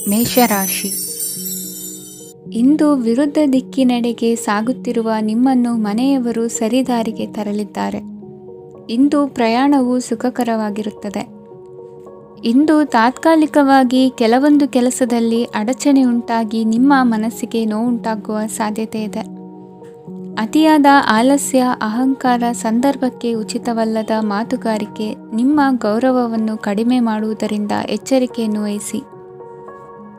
ಮೇಷರಾಶಿ. ಇಂದು ವಿರುದ್ಧ ದಿಕ್ಕಿನೆಡೆಗೆ ಸಾಗುತ್ತಿರುವ ನಿಮ್ಮನ್ನು ಮನೆಯವರು ಸರಿದಾರಿಗೆ ತರಲಿದ್ದಾರೆ. ಇಂದು ಪ್ರಯಾಣವು ಸುಖಕರವಾಗಿರುತ್ತದೆ. ಇಂದು ತಾತ್ಕಾಲಿಕವಾಗಿ ಕೆಲವೊಂದು ಕೆಲಸದಲ್ಲಿ ಅಡಚಣೆ ಉಂಟಾಗಿ ನಿಮ್ಮ ಮನಸ್ಸಿಗೆ ನೋವುಂಟಾಗುವ ಸಾಧ್ಯತೆ ಇದೆ. ಅತಿಯಾದ ಆಲಸ್ಯ, ಅಹಂಕಾರ, ಸಂದರ್ಭಕ್ಕೆ ಉಚಿತವಲ್ಲದ ಮಾತುಗಾರಿಕೆ ನಿಮ್ಮ ಗೌರವವನ್ನು ಕಡಿಮೆ ಮಾಡುವುದರಿಂದ ಎಚ್ಚರಿಕೆಯನ್ನು ವಹಿಸಿ.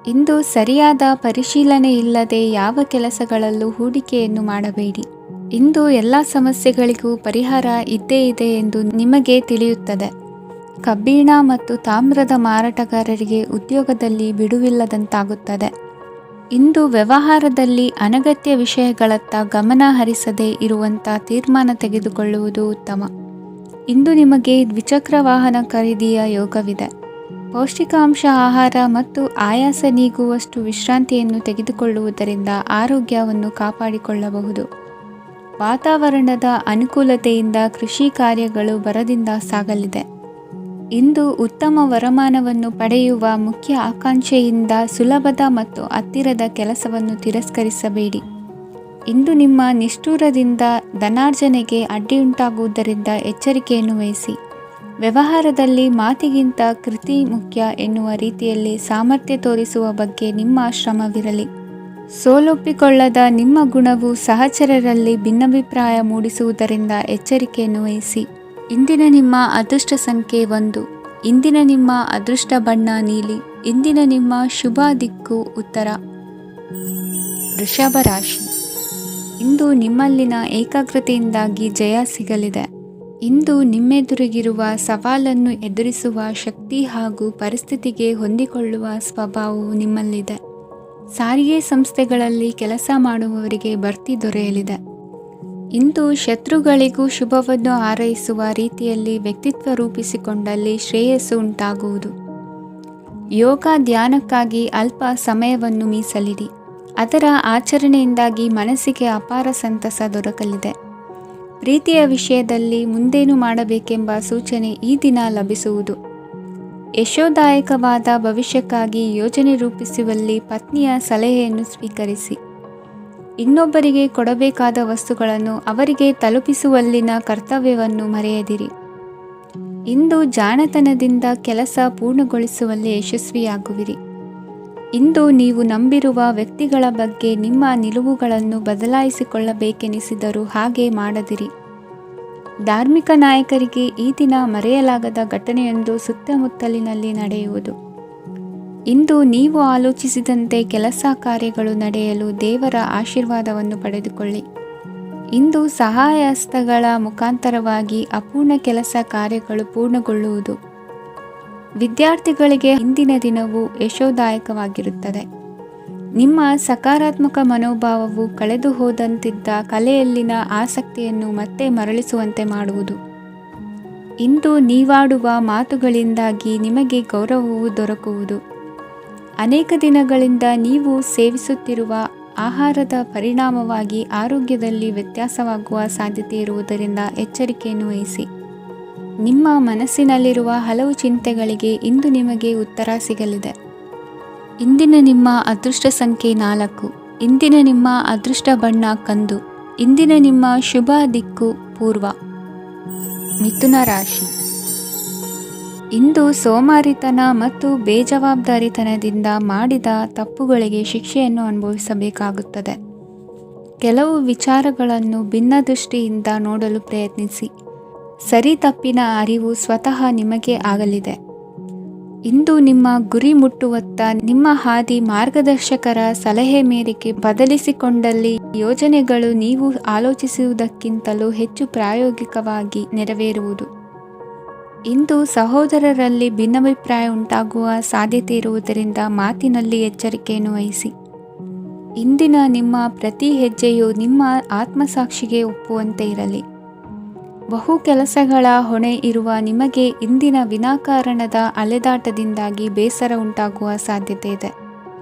ಇಂದು ಸರಿಯಾದ ಪರಿಶೀಲನೆ ಇಲ್ಲದೆ ಯಾವ ಕೆಲಸಗಳಲ್ಲೂ ಹೂಡಿಕೆಯನ್ನು ಮಾಡಬೇಡಿ. ಇಂದು ಎಲ್ಲ ಸಮಸ್ಯೆಗಳಿಗೂ ಪರಿಹಾರ ಇದ್ದೇ ಇದೆ ಎಂದು ನಿಮಗೆ ತಿಳಿಯುತ್ತದೆ. ಕಬ್ಬಿಣ ಮತ್ತು ತಾಮ್ರದ ಮಾರಾಟಗಾರರಿಗೆ ಉದ್ಯೋಗದಲ್ಲಿ ಬಿಡುವಿಲ್ಲದಂತಾಗುತ್ತದೆ. ಇಂದು ವ್ಯವಹಾರದಲ್ಲಿ ಅನಗತ್ಯ ವಿಷಯಗಳತ್ತ ಗಮನ ಹರಿಸದೇ ಇರುವಂಥ ತೀರ್ಮಾನ ತೆಗೆದುಕೊಳ್ಳುವುದು ಉತ್ತಮ. ಇಂದು ನಿಮಗೆ ದ್ವಿಚಕ್ರ ವಾಹನ ಖರೀದಿಯ ಯೋಗವಿದೆ. ಪೌಷ್ಟಿಕಾಂಶ ಆಹಾರ ಮತ್ತು ಆಯಾಸ ನೀಗುವಷ್ಟು ವಿಶ್ರಾಂತಿಯನ್ನು ತೆಗೆದುಕೊಳ್ಳುವುದರಿಂದ ಆರೋಗ್ಯವನ್ನು ಕಾಪಾಡಿಕೊಳ್ಳಬಹುದು. ವಾತಾವರಣದ ಅನುಕೂಲತೆಯಿಂದ ಕೃಷಿ ಕಾರ್ಯಗಳು ಭರದಿಂದ ಸಾಗಲಿದೆ. ಇಂದು ಉತ್ತಮ ವರಮಾನವನ್ನು ಪಡೆಯುವ ಮುಖ್ಯ ಆಕಾಂಕ್ಷೆಯಿಂದ ಸುಲಭದ ಮತ್ತು ಹತ್ತಿರದ ಕೆಲಸವನ್ನು ತಿರಸ್ಕರಿಸಬೇಡಿ. ಇಂದು ನಿಮ್ಮ ನಿಷ್ಠುರದಿಂದ ಧನಾರ್ಜನೆಗೆ ಅಡ್ಡಿಯುಂಟಾಗುವುದರಿಂದ ಎಚ್ಚರಿಕೆಯನ್ನು ವಹಿಸಿ. ವ್ಯವಹಾರದಲ್ಲಿ ಮಾತಿಗಿಂತ ಕೃತಿ ಮುಖ್ಯ ಎನ್ನುವ ರೀತಿಯಲ್ಲಿ ಸಾಮರ್ಥ್ಯ ತೋರಿಸುವ ಬಗ್ಗೆ ನಿಮ್ಮ ಶ್ರಮವಿರಲಿ. ಸೋಲೊಪ್ಪಿಕೊಳ್ಳದ ನಿಮ್ಮ ಗುಣವು ಸಹಚರರಲ್ಲಿ ಭಿನ್ನಾಭಿಪ್ರಾಯ ಮೂಡಿಸುವುದರಿಂದ ಎಚ್ಚರಿಕೆಯನ್ನು ವಹಿಸಿ. ಇಂದಿನ ನಿಮ್ಮ ಅದೃಷ್ಟ ಸಂಖ್ಯೆ 1. ಇಂದಿನ ನಿಮ್ಮ ಅದೃಷ್ಟ ಬಣ್ಣ ನೀಲಿ. ಇಂದಿನ ನಿಮ್ಮ ಶುಭ ದಿಕ್ಕು ಉತ್ತರ. ವೃಷಭ ರಾಶಿ. ಇಂದು ನಿಮ್ಮಲ್ಲಿನ ಏಕಾಗ್ರತೆಯಿಂದಾಗಿ ಜಯ ಸಿಗಲಿದೆ. ಇಂದು ನಿಮ್ಮೆದುರಿಗಿರುವ ಸವಾಲನ್ನು ಎದುರಿಸುವ ಶಕ್ತಿ ಹಾಗೂ ಪರಿಸ್ಥಿತಿಗೆ ಹೊಂದಿಕೊಳ್ಳುವ ಸ್ವಭಾವವು ನಿಮ್ಮಲ್ಲಿದೆ. ಸಾರಿಗೆ ಸಂಸ್ಥೆಗಳಲ್ಲಿ ಕೆಲಸ ಮಾಡುವವರಿಗೆ ಬಡ್ತಿ ದೊರೆಯಲಿದೆ. ಇಂದು ಶತ್ರುಗಳಿಗೂ ಶುಭವನ್ನು ಹಾರೈಸುವ ರೀತಿಯಲ್ಲಿ ವ್ಯಕ್ತಿತ್ವ ರೂಪಿಸಿಕೊಂಡಲ್ಲಿ ಶ್ರೇಯಸ್ಸು ಉಂಟಾಗುವುದು. ಯೋಗ ಧ್ಯಾನಕ್ಕಾಗಿ ಅಲ್ಪ ಸಮಯವನ್ನು ಮೀಸಲಿಡಿ. ಅದರ ಆಚರಣೆಯಿಂದಾಗಿ ಮನಸ್ಸಿಗೆ ಅಪಾರ ಸಂತಸ ದೊರಕಲಿದೆ. ಪ್ರೀತಿಯ ವಿಷಯದಲ್ಲಿ ಮುಂದೇನು ಮಾಡಬೇಕೆಂಬ ಸೂಚನೆ ಈ ದಿನ ಲಭಿಸುವುದು. ಯಶೋದಾಯಕವಾದ ಭವಿಷ್ಯಕ್ಕಾಗಿ ಯೋಜನೆ ರೂಪಿಸುವಲ್ಲಿ ಪತ್ನಿಯ ಸಲಹೆಯನ್ನು ಸ್ವೀಕರಿಸಿ. ಇನ್ನೊಬ್ಬರಿಗೆ ಕೊಡಬೇಕಾದ ವಸ್ತುಗಳನ್ನು ಅವರಿಗೆ ತಲುಪಿಸುವಲ್ಲಿನ ಕರ್ತವ್ಯವನ್ನು ಮರೆಯದಿರಿ. ಇಂದು ಜಾಣತನದಿಂದ ಕೆಲಸ ಪೂರ್ಣಗೊಳಿಸುವಲ್ಲಿ ಯಶಸ್ವಿಯಾಗುವಿರಿ. ಇಂದು ನೀವು ನಂಬಿರುವ ವ್ಯಕ್ತಿಗಳ ಬಗ್ಗೆ ನಿಮ್ಮ ನಿಲುವುಗಳನ್ನು ಬದಲಾಯಿಸಿಕೊಳ್ಳಬೇಕೆನಿಸಿದರೂ ಹಾಗೆ ಮಾಡದಿರಿ. ಧಾರ್ಮಿಕ ನಾಯಕರಿಗೆ ಈ ದಿನ ಮರೆಯಲಾಗದ ಘಟನೆಯೊಂದು ಸುತ್ತಮುತ್ತಲಿನಲ್ಲಿ ನಡೆಯುವುದು. ಇಂದು ನೀವು ಆಲೋಚಿಸಿದಂತೆ ಕೆಲಸ ಕಾರ್ಯಗಳು ನಡೆಯಲು ದೇವರ ಆಶೀರ್ವಾದವನ್ನು ಪಡೆದುಕೊಳ್ಳಿ. ಇಂದು ಸಹಾಯ ಹಸ್ತಗಳ ಮುಖಾಂತರವಾಗಿ ಅಪೂರ್ಣ ಕೆಲಸ ಕಾರ್ಯಗಳು ಪೂರ್ಣಗೊಳ್ಳುವುದು. ವಿದ್ಯಾರ್ಥಿಗಳಿಗೆ ಇಂದಿನ ದಿನವು ಯಶೋದಾಯಕವಾಗಿರುತ್ತದೆ. ನಿಮ್ಮ ಸಕಾರಾತ್ಮಕ ಮನೋಭಾವವು ಕಳೆದು ಹೋದಂತಿದ್ದ ಕಲೆಯಲ್ಲಿನ ಆಸಕ್ತಿಯನ್ನು ಮತ್ತೆ ಮರಳಿಸುವಂತೆ ಮಾಡುವುದು. ಇಂದು ನೀವಾಡುವ ಮಾತುಗಳಿಂದಾಗಿ ನಿಮಗೆ ಗೌರವವು ದೊರಕುವುದು. ಅನೇಕ ದಿನಗಳಿಂದ ನೀವು ಸೇವಿಸುತ್ತಿರುವ ಆಹಾರದ ಪರಿಣಾಮವಾಗಿ ಆರೋಗ್ಯದಲ್ಲಿ ವ್ಯತ್ಯಾಸವಾಗುವ ಸಾಧ್ಯತೆ ಇರುವುದರಿಂದ ಎಚ್ಚರಿಕೆಯನ್ನು ವಹಿಸಿ. ನಿಮ್ಮ ಮನಸ್ಸಿನಲ್ಲಿರುವ ಹಲವು ಚಿಂತೆಗಳಿಗೆ ಇಂದು ನಿಮಗೆ ಉತ್ತರ ಸಿಗಲಿದೆ. ಇಂದಿನ ನಿಮ್ಮ ಅದೃಷ್ಟ ಸಂಖ್ಯೆ 4. ಇಂದಿನ ನಿಮ್ಮ ಅದೃಷ್ಟ ಬಣ್ಣ ಕಂದು. ಇಂದಿನ ನಿಮ್ಮ ಶುಭ ದಿಕ್ಕು ಪೂರ್ವ. ಮಿಥುನ ರಾಶಿ. ಇಂದು ಸೋಮಾರಿತನ ಮತ್ತು ಬೇಜವಾಬ್ದಾರಿತನದಿಂದ ಮಾಡಿದ ತಪ್ಪುಗಳಿಗೆ ಶಿಕ್ಷೆಯನ್ನು ಅನುಭವಿಸಬೇಕಾಗುತ್ತದೆ. ಕೆಲವು ವಿಚಾರಗಳನ್ನು ಭಿನ್ನ ದೃಷ್ಟಿಯಿಂದ ನೋಡಲು ಪ್ರಯತ್ನಿಸಿ. ಸರಿ ತಪ್ಪಿನ ಅರಿವು ಸ್ವತಃ ನಿಮಗೆ ಆಗಲಿದೆ. ಇಂದು ನಿಮ್ಮ ಗುರಿ ಮುಟ್ಟುವತ್ತ ನಿಮ್ಮ ಹಾದಿ ಮಾರ್ಗದರ್ಶಕರ ಸಲಹೆ ಮೇರೆಗೆ ಬದಲಿಸಿಕೊಂಡಲ್ಲಿ ಯೋಜನೆಗಳು ನೀವು ಆಲೋಚಿಸುವುದಕ್ಕಿಂತಲೂ ಹೆಚ್ಚು ಪ್ರಾಯೋಗಿಕವಾಗಿ ನೆರವೇರುವುದು. ಇಂದು ಸಹೋದರರಲ್ಲಿ ಭಿನ್ನಾಭಿಪ್ರಾಯ ಉಂಟಾಗುವ ಸಾಧ್ಯತೆ ಇರುವುದರಿಂದ ಮಾತಿನಲ್ಲಿ ಎಚ್ಚರಿಕೆಯನ್ನು ವಹಿಸಿ. ಇಂದಿನ ನಿಮ್ಮ ಪ್ರತಿ ಹೆಜ್ಜೆಯು ನಿಮ್ಮ ಆತ್ಮಸಾಕ್ಷಿಗೆ ಒಪ್ಪುವಂತೆ ಇರಲಿ. ಬಹು ಕೆಲಸಗಳ ಹೊಣೆ ಇರುವ ನಿಮಗೆ ಇಂದಿನ ವಿನಾಕಾರಣದ ಅಲೆದಾಟದಿಂದಾಗಿ ಬೇಸರ ಉಂಟಾಗುವ ಸಾಧ್ಯತೆ ಇದೆ.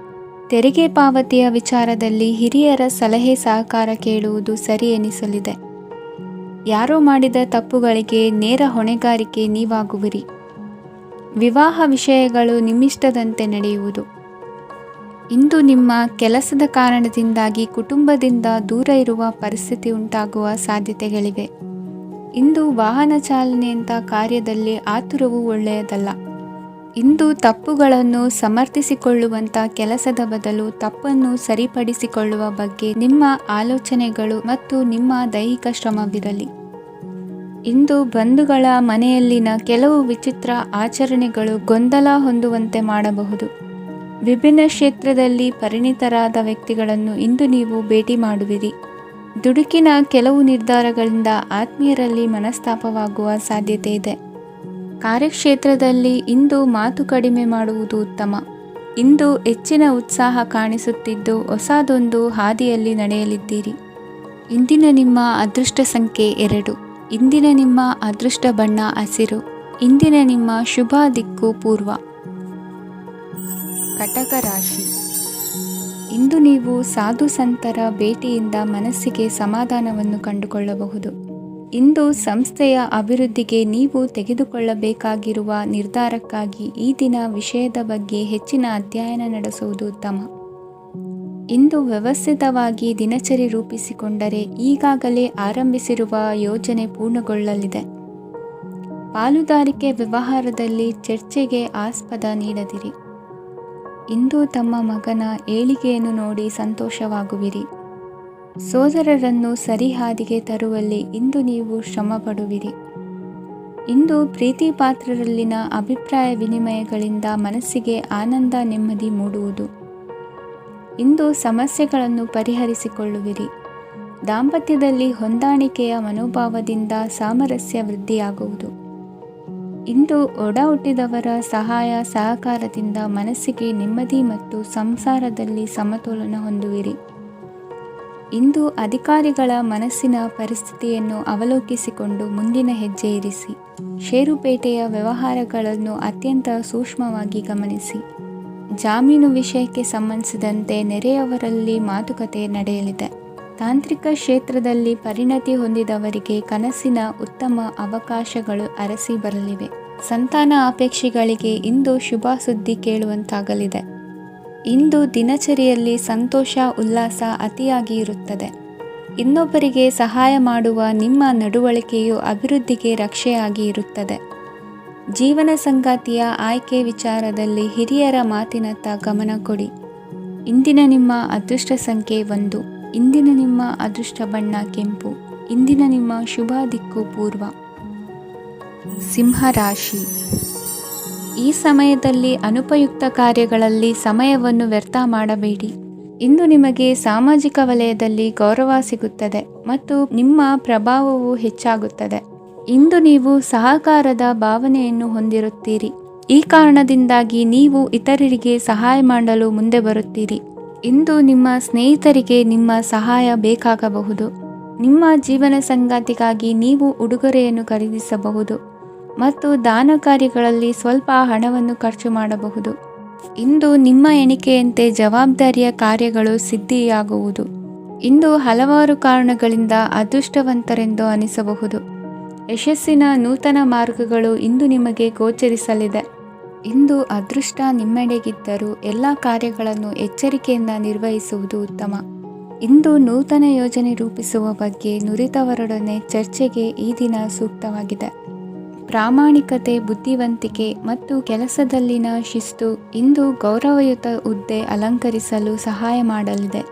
ತೆರಿಗೆ ಪಾವತಿಯ ವಿಚಾರದಲ್ಲಿ ಹಿರಿಯರ ಸಲಹೆ ಸಹಕಾರ ಕೇಳುವುದು ಸರಿ ಎನಿಸಲಿದೆ. ಯಾರೋ ಮಾಡಿದ ತಪ್ಪುಗಳಿಗೆ ನೇರ ಹೊಣೆಗಾರಿಕೆ ನೀವಾಗುವಿರಿ. ವಿವಾಹ ವಿಷಯಗಳು ನಿಮ್ಮಿಷ್ಟದಂತೆ ನಡೆಯುವುದು. ಇಂದು ನಿಮ್ಮ ಕೆಲಸದ ಕಾರಣದಿಂದಾಗಿ ಕುಟುಂಬದಿಂದ ದೂರ ಇರುವ ಪರಿಸ್ಥಿತಿ ಉಂಟಾಗುವ ಸಾಧ್ಯತೆಗಳಿವೆ. ಇಂದು ವಾಹನ ಚಾಲನೆಯಂಥ ಕಾರ್ಯದಲ್ಲಿ ಆತುರವು ಒಳ್ಳೆಯದಲ್ಲ. ಇಂದು ತಪ್ಪುಗಳನ್ನು ಸಮರ್ಥಿಸಿಕೊಳ್ಳುವಂಥ ಕೆಲಸದ ಬದಲು ತಪ್ಪನ್ನು ಸರಿಪಡಿಸಿಕೊಳ್ಳುವ ಬಗ್ಗೆ ನಿಮ್ಮ ಆಲೋಚನೆಗಳು ಮತ್ತು ನಿಮ್ಮ ದೈಹಿಕ ಶ್ರಮವಿರಲಿ. ಇಂದು ಬಂಧುಗಳ ಮನೆಯಲ್ಲಿನ ಕೆಲವು ವಿಚಿತ್ರ ಆಚರಣೆಗಳು ಗೊಂದಲ ಹೊಂದುವಂತೆ ಮಾಡಬಹುದು. ವಿಭಿನ್ನ ಕ್ಷೇತ್ರದಲ್ಲಿ ಪರಿಣಿತರಾದ ವ್ಯಕ್ತಿಗಳನ್ನು ಇಂದು ನೀವು ಭೇಟಿ ಮಾಡುವಿರಿ. ದುಡುಕಿನ ಕೆಲವು ನಿರ್ಧಾರಗಳಿಂದ ಆತ್ಮೀಯರಲ್ಲಿ ಮನಸ್ತಾಪವಾಗುವ ಸಾಧ್ಯತೆ ಇದೆ. ಕಾರ್ಯಕ್ಷೇತ್ರದಲ್ಲಿ ಇಂದು ಮಾತು ಕಡಿಮೆ ಮಾಡುವುದು ಉತ್ತಮ. ಇಂದು ಹೆಚ್ಚಿನ ಉತ್ಸಾಹ ಕಾಣಿಸುತ್ತಿದ್ದು ಹೊಸದೊಂದು ಹಾದಿಯಲ್ಲಿ ನಡೆಯಲಿದ್ದೀರಿ. ಇಂದಿನ ನಿಮ್ಮ ಅದೃಷ್ಟ ಸಂಖ್ಯೆ 2. ಇಂದಿನ ನಿಮ್ಮ ಅದೃಷ್ಟ ಬಣ್ಣ ಹಸಿರು. ಇಂದಿನ ನಿಮ್ಮ ಶುಭ ದಿಕ್ಕು ಪೂರ್ವ. ಕಟಕ ರಾಶಿ. ಇಂದು ನೀವು ಸಾಧು ಸಂತರ ಭೇಟಿಯಿಂದ ಮನಸ್ಸಿಗೆ ಸಮಾಧಾನವನ್ನು ಕಂಡುಕೊಳ್ಳಬಹುದು. ಇಂದು ಸಂಸ್ಥೆಯ ಅಭಿವೃದ್ಧಿಗೆ ನೀವು ತೆಗೆದುಕೊಳ್ಳಬೇಕಾಗಿರುವ ನಿರ್ಧಾರಕ್ಕಾಗಿ ಈ ದಿನ ವಿಷಯದ ಬಗ್ಗೆ ಹೆಚ್ಚಿನ ಅಧ್ಯಯನ ನಡೆಸುವುದು ಉತ್ತಮ. ಇಂದು ವ್ಯವಸ್ಥಿತವಾಗಿ ದಿನಚರಿ ರೂಪಿಸಿಕೊಂಡರೆ ಈಗಾಗಲೇ ಆರಂಭಿಸಿರುವ ಯೋಜನೆ ಪೂರ್ಣಗೊಳ್ಳಲಿದೆ. ಪಾಲುದಾರಿಕೆ ವ್ಯವಹಾರದಲ್ಲಿ ಚರ್ಚೆಗೆ ಆಸ್ಪದ ನೀಡದಿರಿ. ಇಂದು ತಮ್ಮ ಮಗನ ಏಳಿಗೆಯನ್ನು ನೋಡಿ ಸಂತೋಷವಾಗುವಿರಿ. ಸೋದರರನ್ನು ಸರಿಹಾದಿಗೆ ತರುವಲ್ಲಿ ಇಂದು ನೀವು ಶ್ರಮಪಡುವಿರಿ. ಇಂದು ಪ್ರೀತಿ ಪಾತ್ರರಲ್ಲಿನ ಅಭಿಪ್ರಾಯ ವಿನಿಮಯಗಳಿಂದ ಮನಸ್ಸಿಗೆ ಆನಂದ ನೆಮ್ಮದಿ ಮೂಡುವುದು. ಇಂದು ಸಮಸ್ಯೆಗಳನ್ನು ಪರಿಹರಿಸಿಕೊಳ್ಳುವಿರಿ. ದಾಂಪತ್ಯದಲ್ಲಿ ಹೊಂದಾಣಿಕೆಯ ಮನೋಭಾವದಿಂದ ಸಾಮರಸ್ಯ ವೃದ್ಧಿಯಾಗುವುದು. ಇಂದು ಒಡ ಹುಟ್ಟಿದವರ ಸಹಾಯ ಸಹಕಾರದಿಂದ ಮನಸ್ಸಿಗೆ ನೆಮ್ಮದಿ ಮತ್ತು ಸಂಸಾರದಲ್ಲಿ ಸಮತೋಲನ ಹೊಂದುವಿರಿ. ಇಂದು ಅಧಿಕಾರಿಗಳ ಮನಸ್ಸಿನ ಪರಿಸ್ಥಿತಿಯನ್ನು ಅವಲೋಕಿಸಿಕೊಂಡು ಮುಂದಿನ ಹೆಜ್ಜೆ ಇರಿಸಿ. ಷೇರುಪೇಟೆಯ ವ್ಯವಹಾರಗಳನ್ನು ಅತ್ಯಂತ ಸೂಕ್ಷ್ಮವಾಗಿ ಗಮನಿಸಿ. ಜಾಮೀನು ವಿಷಯಕ್ಕೆ ಸಂಬಂಧಿಸಿದಂತೆ ನೆರೆಯವರಲ್ಲಿ ಮಾತುಕತೆ ನಡೆಯಲಿದೆ. ತಾಂತ್ರಿಕ ಕ್ಷೇತ್ರದಲ್ಲಿ ಪರಿಣತಿ ಹೊಂದಿದವರಿಗೆ ಕನಸಿನ ಉತ್ತಮ ಅವಕಾಶಗಳು ಅರಸಿ ಬರಲಿವೆ. ಸಂತಾನ ಅಪೇಕ್ಷಿಗಳಿಗೆ ಇಂದು ಶುಭ ಸುದ್ದಿ ಕೇಳುವಂತಾಗಲಿದೆ. ಇಂದು ದಿನಚರಿಯಲ್ಲಿ ಸಂತೋಷ ಉಲ್ಲಾಸ ಅತಿಯಾಗಿ ಇರುತ್ತದೆ. ಇನ್ನೊಬ್ಬರಿಗೆ ಸಹಾಯ ಮಾಡುವ ನಿಮ್ಮ ನಡವಳಿಕೆಯು ಅಭಿವೃದ್ಧಿಗೆ ರಕ್ಷೆಯಾಗಿ ಇರುತ್ತದೆ. ಜೀವನ ಸಂಗಾತಿಯ ಆಯ್ಕೆ ವಿಚಾರದಲ್ಲಿ ಹಿರಿಯರ ಮಾತಿನತ್ತ ಗಮನ ಕೊಡಿ. ಇಂದಿನ ನಿಮ್ಮ ಅದೃಷ್ಟ ಸಂಖ್ಯೆ 1. ಇಂದಿನ ನಿಮ್ಮ ಅದೃಷ್ಟ ಬಣ್ಣ ಕೆಂಪು. ಇಂದಿನ ನಿಮ್ಮ ಶುಭ ದಿಕ್ಕು ಪೂರ್ವ. ಸಿಂಹರಾಶಿ. ಈ ಸಮಯದಲ್ಲಿ ಅನುಪಯುಕ್ತ ಕಾರ್ಯಗಳಲ್ಲಿ ಸಮಯವನ್ನು ವ್ಯರ್ಥ ಮಾಡಬೇಡಿ. ಇಂದು ನಿಮಗೆ ಸಾಮಾಜಿಕ ವಲಯದಲ್ಲಿ ಗೌರವ ಸಿಗುತ್ತದೆ ಮತ್ತು ನಿಮ್ಮ ಪ್ರಭಾವವು ಹೆಚ್ಚಾಗುತ್ತದೆ. ಇಂದು ನೀವು ಸಹಕಾರದ ಭಾವನೆಯನ್ನು ಹೊಂದಿರುತ್ತೀರಿ. ಈ ಕಾರಣದಿಂದಾಗಿ ನೀವು ಇತರರಿಗೆ ಸಹಾಯ ಮಾಡಲು ಮುಂದೆ ಬರುತ್ತೀರಿ. ಇಂದು ನಿಮ್ಮ ಸ್ನೇಹಿತರಿಗೆ ನಿಮ್ಮ ಸಹಾಯ ಬೇಕಾಗಬಹುದು. ನಿಮ್ಮ ಜೀವನ ಸಂಗಾತಿಗಾಗಿ ನೀವು ಉಡುಗೊರೆಯನ್ನು ಖರೀದಿಸಬಹುದು ಮತ್ತು ದಾನ ಕಾರ್ಯಗಳಲ್ಲಿ ಸ್ವಲ್ಪ ಹಣವನ್ನು ಖರ್ಚು ಮಾಡಬಹುದು. ಇಂದು ನಿಮ್ಮ ಎಣಿಕೆಯಂತೆ ಜವಾಬ್ದಾರಿಯ ಕಾರ್ಯಗಳು ಸಿದ್ಧಿಯಾಗುವುದು. ಇಂದು ಹಲವಾರು ಕಾರಣಗಳಿಂದ ಅದೃಷ್ಟವಂತರೆಂದು ಅನಿಸಬಹುದು. ಯಶಸ್ಸಿನ ನೂತನ ಮಾರ್ಗಗಳು ಇಂದು ನಿಮಗೆ ಗೋಚರಿಸಲಿದೆ. ಇಂದು ಅದೃಷ್ಟ ನಿಮ್ಮೆಡೆಗಿದ್ದರೂ ಎಲ್ಲ ಕಾರ್ಯಗಳನ್ನು ಎಚ್ಚರಿಕೆಯಿಂದ ನಿರ್ವಹಿಸುವುದು ಉತ್ತಮ. ಇಂದು ನೂತನ ಯೋಜನೆ ರೂಪಿಸುವ ಬಗ್ಗೆ ನುರಿತವರೊಡನೆ ಚರ್ಚೆಗೆ ಈ ದಿನ ಸೂಕ್ತವಾಗಿದೆ. ಪ್ರಾಮಾಣಿಕತೆ, ಬುದ್ಧಿವಂತಿಕೆ ಮತ್ತು ಕೆಲಸದಲ್ಲಿನ ಶಿಸ್ತು ಇಂದು ಗೌರವಯುತ ಹುದ್ದೆ ಅಲಂಕರಿಸಲು ಸಹಾಯ ಮಾಡಲಿದೆ.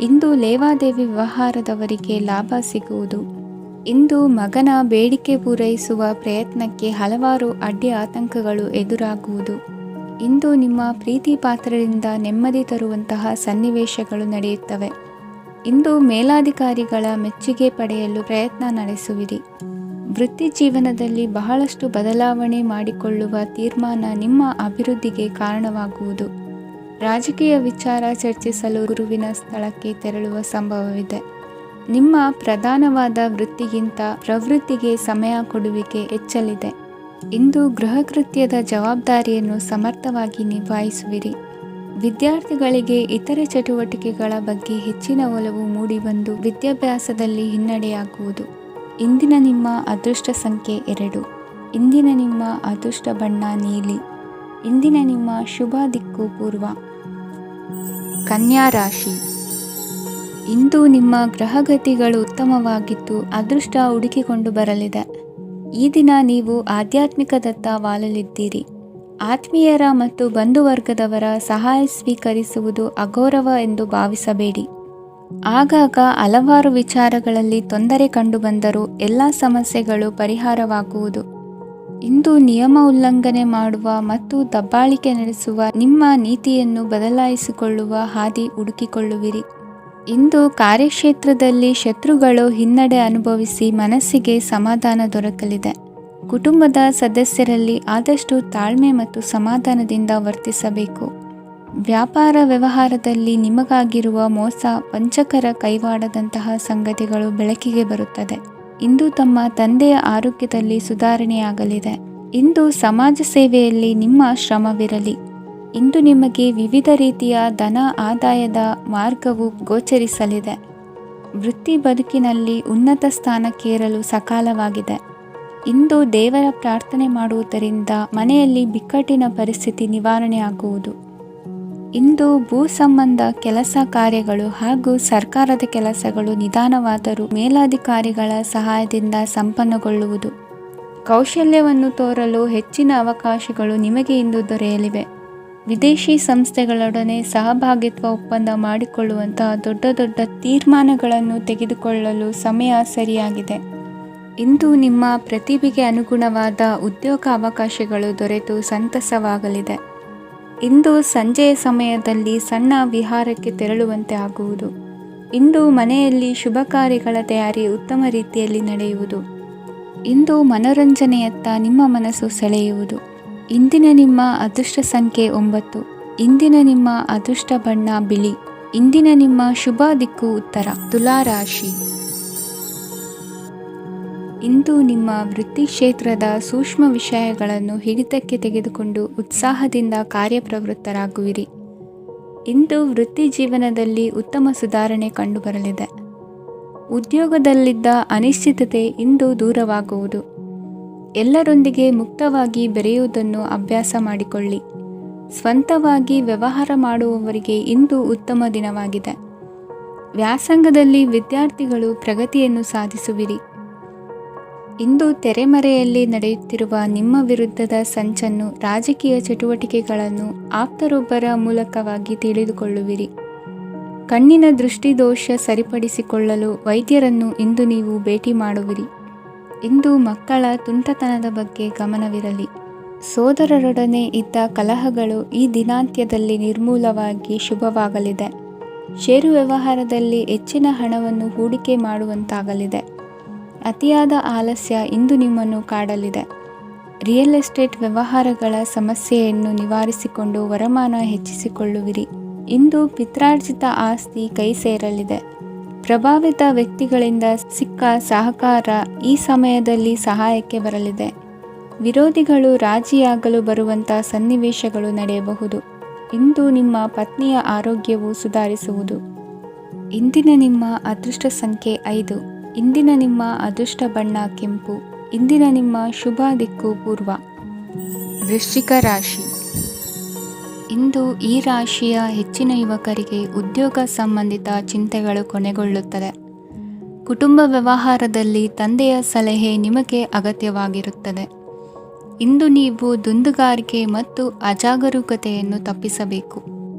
ಇಂದು ಲೇವಾದೇವಿ ವ್ಯವಹಾರದವರಿಗೆ ಲಾಭ ಸಿಗುವುದು. ಇಂದು ಮಗನ ಬೇಡಿಕೆ ಪೂರೈಸುವ ಪ್ರಯತ್ನಕ್ಕೆ ಹಲವಾರು ಅಡ್ಡಿ ಆತಂಕಗಳು ಎದುರಾಗುವುದು. ಇಂದು ನಿಮ್ಮ ಪ್ರೀತಿ ಪಾತ್ರರಿಂದ ನೆಮ್ಮದಿ ತರುವಂತಹ ಸನ್ನಿವೇಶಗಳು ನಡೆಯುತ್ತವೆ. ಇಂದು ಮೇಲಾಧಿಕಾರಿಗಳ ಮೆಚ್ಚುಗೆ ಪಡೆಯಲು ಪ್ರಯತ್ನ ನಡೆಸುವಿರಿ. ವೃತ್ತಿ ಜೀವನದಲ್ಲಿ ಬಹಳಷ್ಟು ಬದಲಾವಣೆ ಮಾಡಿಕೊಳ್ಳುವ ತೀರ್ಮಾನ ನಿಮ್ಮ ಅಭಿವೃದ್ಧಿಗೆ ಕಾರಣವಾಗುವುದು. ರಾಜಕೀಯ ವಿಚಾರ ಚರ್ಚಿಸಲು ಗುರುವಿನ ಸ್ಥಳಕ್ಕೆ ತೆರಳುವ ಸಂಭವವಿದೆ. ನಿಮ್ಮ ಪ್ರಧಾನವಾದ ವೃತ್ತಿಗಿಂತ ಪ್ರವೃತ್ತಿಗೆ ಸಮಯ ಕೊಡುವಿಕೆ ಹೆಚ್ಚಲಿದೆ. ಇಂದು ಗೃಹ ಕೃತ್ಯದ ಜವಾಬ್ದಾರಿಯನ್ನು ಸಮರ್ಥವಾಗಿ ನಿಭಾಯಿಸುವಿರಿ. ವಿದ್ಯಾರ್ಥಿಗಳಿಗೆ ಇತರೆ ಚಟುವಟಿಕೆಗಳ ಬಗ್ಗೆ ಹೆಚ್ಚಿನ ಒಲವು ಮೂಡಿಬಂದು ವಿದ್ಯಾಭ್ಯಾಸದಲ್ಲಿ ಹಿನ್ನಡೆಯಾಗುವುದು. ಇಂದಿನ ನಿಮ್ಮ ಅದೃಷ್ಟ ಸಂಖ್ಯೆ 2. ಇಂದಿನ ನಿಮ್ಮ ಅದೃಷ್ಟ ಬಣ್ಣ ನೀಲಿ. ಇಂದಿನ ನಿಮ್ಮ ಶುಭ ದಿಕ್ಕು ಪೂರ್ವ. ಕನ್ಯಾ ರಾಶಿ. ಇಂದು ನಿಮ್ಮ ಗ್ರಹಗತಿಗಳು ಉತ್ತಮವಾಗಿದ್ದು ಅದೃಷ್ಟ ಹುಡುಕಿಕೊಂಡು ಬರಲಿದೆ. ಈ ದಿನ ನೀವು ಆಧ್ಯಾತ್ಮಿಕದತ್ತ ವಾಲಲಿದ್ದೀರಿ. ಆತ್ಮೀಯರ ಮತ್ತು ಬಂಧುವರ್ಗದವರ ಸಹಾಯ ಸ್ವೀಕರಿಸುವುದು ಅಗೌರವ ಎಂದು ಭಾವಿಸಬೇಡಿ. ಆಗಾಗ ಹಲವಾರು ವಿಚಾರಗಳಲ್ಲಿ ತೊಂದರೆ ಕಂಡುಬಂದರೂ ಎಲ್ಲ ಸಮಸ್ಯೆಗಳು ಪರಿಹಾರವಾಗುವುದು. ಇಂದು ನಿಯಮ ಉಲ್ಲಂಘನೆ ಮಾಡುವ ಮತ್ತು ದಬ್ಬಾಳಿಕೆ ನಡೆಸುವ ನಿಮ್ಮ ನೀತಿಯನ್ನು ಬದಲಾಯಿಸಿಕೊಳ್ಳುವ ಹಾದಿ ಹುಡುಕಿಕೊಳ್ಳುವಿರಿ. ಇಂದು ಕಾರ್ಯಕ್ಷೇತ್ರದಲ್ಲಿ ಶತ್ರುಗಳು ಹಿನ್ನಡೆ ಅನುಭವಿಸಿ ಮನಸ್ಸಿಗೆ ಸಮಾಧಾನ ದೊರಕಲಿದೆ. ಕುಟುಂಬದ ಸದಸ್ಯರಲ್ಲಿ ಆದಷ್ಟು ತಾಳ್ಮೆ ಮತ್ತು ಸಮಾಧಾನದಿಂದ ವರ್ತಿಸಬೇಕು. ವ್ಯಾಪಾರ ವ್ಯವಹಾರದಲ್ಲಿ ನಿಮಗಾಗಿರುವ ಮೋಸ, ವಂಚಕರ ಕೈವಾಡದಂತಹ ಸಂಗತಿಗಳು ಬೆಳಕಿಗೆ ಬರುತ್ತದೆ. ಇಂದು ತಮ್ಮ ತಂದೆಯ ಆರೋಗ್ಯದಲ್ಲಿ ಸುಧಾರಣೆಯಾಗಲಿದೆ. ಇಂದು ಸಮಾಜ ಸೇವೆಯಲ್ಲಿ ನಿಮ್ಮ ಶ್ರಮವಿರಲಿ. ಇಂದು ನಿಮಗೆ ವಿವಿಧ ರೀತಿಯ ಧನ ಆದಾಯದ ಮಾರ್ಗವು ಗೋಚರಿಸಲಿದೆ. ವೃತ್ತಿ ಬದುಕಿನಲ್ಲಿ ಉನ್ನತ ಸ್ಥಾನಕ್ಕೇರಲು ಸಕಾಲವಾಗಿದೆ. ಇಂದು ದೇವರ ಪ್ರಾರ್ಥನೆ ಮಾಡುವುದರಿಂದ ಮನೆಯಲ್ಲಿ ಬಿಕ್ಕಟ್ಟಿನ ಪರಿಸ್ಥಿತಿ ನಿವಾರಣೆಯಾಗುವುದು. ಇಂದು ಭೂ ಸಂಬಂಧ ಕೆಲಸ ಕಾರ್ಯಗಳು ಹಾಗೂ ಸರ್ಕಾರದ ಕೆಲಸಗಳು ನಿಧಾನವಾದರೂ ಮೇಲಾಧಿಕಾರಿಗಳ ಸಹಾಯದಿಂದ ಸಂಪನ್ನಗೊಳ್ಳುವುದು. ಕೌಶಲ್ಯವನ್ನು ತೋರಲು ಹೆಚ್ಚಿನ ಅವಕಾಶಗಳು ನಿಮಗೆ ಇಂದು ದೊರೆಯಲಿವೆ. ವಿದೇಶಿ ಸಂಸ್ಥೆಗಳೊಡನೆ ಸಹಭಾಗಿತ್ವ ಒಪ್ಪಂದ ಮಾಡಿಕೊಳ್ಳುವಂತಹ ದೊಡ್ಡ ದೊಡ್ಡ ತೀರ್ಮಾನಗಳನ್ನು ತೆಗೆದುಕೊಳ್ಳಲು ಸಮಯ ಸರಿಯಾಗಿದೆ. ಇಂದು ನಿಮ್ಮ ಪ್ರತಿಭೆಗೆ ಅನುಗುಣವಾದ ಉದ್ಯೋಗ ಅವಕಾಶಗಳು ದೊರೆತು ಸಂತಸವಾಗಲಿದೆ. ಇಂದು ಸಂಜೆಯ ಸಮಯದಲ್ಲಿ ಸಣ್ಣ ವಿಹಾರಕ್ಕೆ ತೆರಳುವಂತೆ ಆಗುವುದು. ಇಂದು ಮನೆಯಲ್ಲಿ ಶುಭ ಕಾರ್ಯಗಳ ತಯಾರಿ ಉತ್ತಮ ರೀತಿಯಲ್ಲಿ ನಡೆಯುವುದು. ಇಂದು ಮನೋರಂಜನೆಯತ್ತ ನಿಮ್ಮ ಮನಸ್ಸು ಸೆಳೆಯುವುದು. ಇಂದಿನ ನಿಮ್ಮ ಅದೃಷ್ಟ ಸಂಖ್ಯೆ 9. ಇಂದಿನ ನಿಮ್ಮ ಅದೃಷ್ಟ ಬಣ್ಣ ಬಿಳಿ. ಇಂದಿನ ನಿಮ್ಮ ಶುಭ ದಿಕ್ಕು ಉತ್ತರ. ತುಲಾ ರಾಶಿ. ಇಂದು ನಿಮ್ಮ ವೃತ್ತಿ ಕ್ಷೇತ್ರದ ಸೂಕ್ಷ್ಮ ವಿಷಯಗಳನ್ನು ಹಿಡಿತಕ್ಕೆ ತೆಗೆದುಕೊಂಡು ಉತ್ಸಾಹದಿಂದ ಕಾರ್ಯಪ್ರವೃತ್ತರಾಗುವಿರಿ. ಇಂದು ವೃತ್ತಿ ಜೀವನದಲ್ಲಿ ಉತ್ತಮ ಸುಧಾರಣೆ ಕಂಡುಬರಲಿದೆ. ಉದ್ಯೋಗದಲ್ಲಿದ್ದ ಅನಿಶ್ಚಿತತೆ ಇಂದು ದೂರವಾಗುವುದು. ಎಲ್ಲರೊಂದಿಗೆ ಮುಕ್ತವಾಗಿ ಬೆರೆಯುವುದನ್ನು ಅಭ್ಯಾಸ ಮಾಡಿಕೊಳ್ಳಿ. ಸ್ವಂತವಾಗಿ ವ್ಯವಹಾರ ಮಾಡುವವರಿಗೆ ಇಂದು ಉತ್ತಮ ದಿನವಾಗಿದೆ. ವ್ಯಾಸಂಗದಲ್ಲಿ ವಿದ್ಯಾರ್ಥಿಗಳು ಪ್ರಗತಿಯನ್ನು ಸಾಧಿಸುವಿರಿ. ಇಂದು ತೆರೆಮರೆಯಲ್ಲಿ ನಡೆಯುತ್ತಿರುವ ನಿಮ್ಮ ವಿರುದ್ಧದ ಸಂಚನ್ನು, ರಾಜಕೀಯ ಚಟುವಟಿಕೆಗಳನ್ನು ಆಪ್ತರೊಬ್ಬರ ಮೂಲಕವಾಗಿ ತಿಳಿದುಕೊಳ್ಳುವಿರಿ. ಕಣ್ಣಿನ ದೃಷ್ಟಿದೋಷ ಸರಿಪಡಿಸಿಕೊಳ್ಳಲು ವೈದ್ಯರನ್ನು ಇಂದು ನೀವು ಭೇಟಿ ಮಾಡುವಿರಿ. ಇಂದು ಮಕ್ಕಳ ತುಂಟತನದ ಬಗ್ಗೆ ಗಮನವಿರಲಿ. ಸೋದರರೊಡನೆ ಇದ್ದ ಕಲಹಗಳು ಈ ದಿನಾಂತ್ಯದಲ್ಲಿ ನಿರ್ಮೂಲವಾಗಿ ಶುಭವಾಗಲಿದೆ. ಷೇರು ವ್ಯವಹಾರದಲ್ಲಿ ಹೆಚ್ಚಿನ ಹಣವನ್ನು ಹೂಡಿಕೆ ಮಾಡುವಂತಾಗಲಿದೆ. ಅತಿಯಾದ ಆಲಸ್ಯ ಇಂದು ನಿಮ್ಮನ್ನು ಕಾಡಲಿದೆ. ರಿಯಲ್ ಎಸ್ಟೇಟ್ ವ್ಯವಹಾರಗಳ ಸಮಸ್ಯೆಯನ್ನು ನಿವಾರಿಸಿಕೊಂಡು ವರಮಾನ ಹೆಚ್ಚಿಸಿಕೊಳ್ಳುವಿರಿ. ಇಂದು ಪಿತ್ರಾರ್ಜಿತ ಆಸ್ತಿ ಕೈ ಸೇರಲಿದೆ. ಪ್ರಭಾವಿತ ವ್ಯಕ್ತಿಗಳಿಂದ ಸಿಕ್ಕ ಸಹಕಾರ ಈ ಸಮಯದಲ್ಲಿ ಸಹಾಯಕ್ಕೆ ಬರಲಿದೆ. ವಿರೋಧಿಗಳು ರಾಜಿಯಾಗಲು ಬರುವಂಥ ಸನ್ನಿವೇಶಗಳು ನಡೆಯಬಹುದು. ಇಂದು ನಿಮ್ಮ ಪತ್ನಿಯ ಆರೋಗ್ಯವು ಸುಧಾರಿಸುವುದು. ಇಂದಿನ ನಿಮ್ಮ ಅದೃಷ್ಟ ಸಂಖ್ಯೆ 5. ಇಂದಿನ ನಿಮ್ಮ ಅದೃಷ್ಟ ಬಣ್ಣ ಕೆಂಪು. ಇಂದಿನ ನಿಮ್ಮ ಶುಭ ದಿಕ್ಕು ಪೂರ್ವ. ವೃಶ್ಚಿಕ ರಾಶಿ. ಇಂದು ಈ ರಾಶಿಯ ಹೆಚ್ಚಿನ ಯುವಕರಿಗೆ ಉದ್ಯೋಗ ಸಂಬಂಧಿತ ಚಿಂತೆಗಳು ಕೊನೆಗೊಳ್ಳುತ್ತದೆ. ಕುಟುಂಬ ವ್ಯವಹಾರದಲ್ಲಿ ತಂದೆಯ ಸಲಹೆ ನಿಮಗೆ ಅಗತ್ಯವಾಗಿರುತ್ತದೆ. ಇಂದು ನೀವು ದುಂದುಗಾರಿಕೆ ಮತ್ತು ಅಜಾಗರೂಕತೆಯನ್ನು ತಪ್ಪಿಸಬೇಕು.